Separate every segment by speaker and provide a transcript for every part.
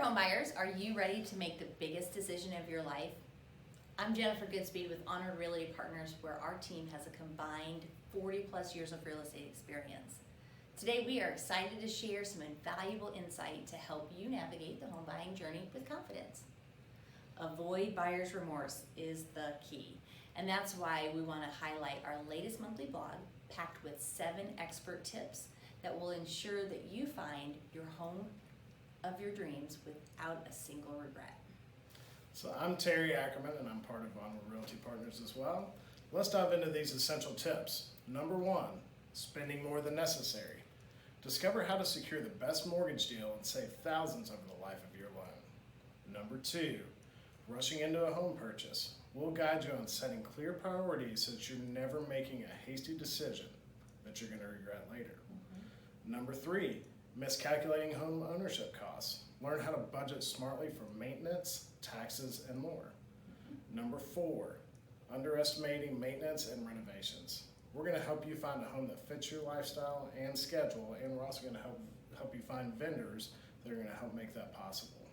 Speaker 1: home buyers, are you ready to make the biggest decision of your life? I'm Jennifer Goodspeed with Onward Realty Partners, where our team has a combined 40 plus years of real estate experience. Today we are excited to share some invaluable insight to help you navigate the home buying journey with confidence. Avoid buyer's remorse is the key, and that's why we want to highlight our latest monthly blog packed with 7 expert tips that will ensure that you find your home of your dreams without a single regret.
Speaker 2: So I'm Terry Ackerman and I'm part of Onward Realty Partners as well. Let's dive into these essential tips. Number 1, spending more than necessary. Discover how to secure the best mortgage deal and save thousands over the life of your loan. Number 2, rushing into a home purchase. We'll guide you on setting clear priorities so that you're never making a hasty decision that you're going to regret later. Number 3, miscalculating home ownership costs. Learn how to budget smartly for maintenance, taxes, and more. Number 4, underestimating maintenance and renovations. We're going to help you find a home that fits your lifestyle and schedule, and we're also going to help you find vendors that are going to help make that possible.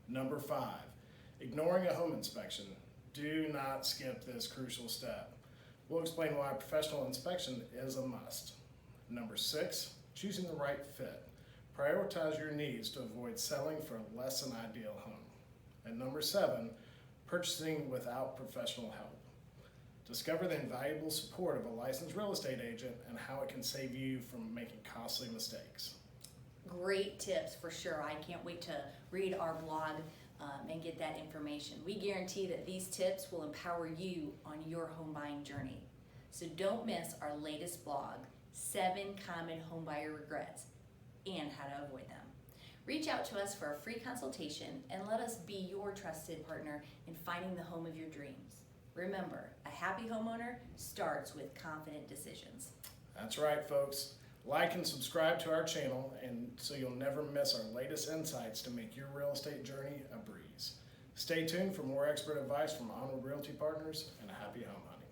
Speaker 2: Number 5, ignoring a home inspection. Do not skip this crucial step. We'll explain why a professional inspection is a must. Number 6, choosing the right fit. Prioritize your needs to avoid selling for a less than ideal home. And number 7, purchasing without professional help. Discover the invaluable support of a licensed real estate agent and how it can save you from making costly mistakes.
Speaker 1: Great tips for sure. I can't wait to read our blog and get that information. We guarantee that these tips will empower you on your home buying journey. So don't miss our latest blog, 7 Common Homebuyer Regrets and how to avoid them. Reach out to us for a free consultation and let us be your trusted partner in finding the home of your dreams. Remember, a happy homeowner starts with confident decisions.
Speaker 2: That's right, folks. Like and subscribe to our channel and so you'll never miss our latest insights to make your real estate journey a breeze. Stay tuned for more expert advice from Onward Realty Partners, and a happy home hunting.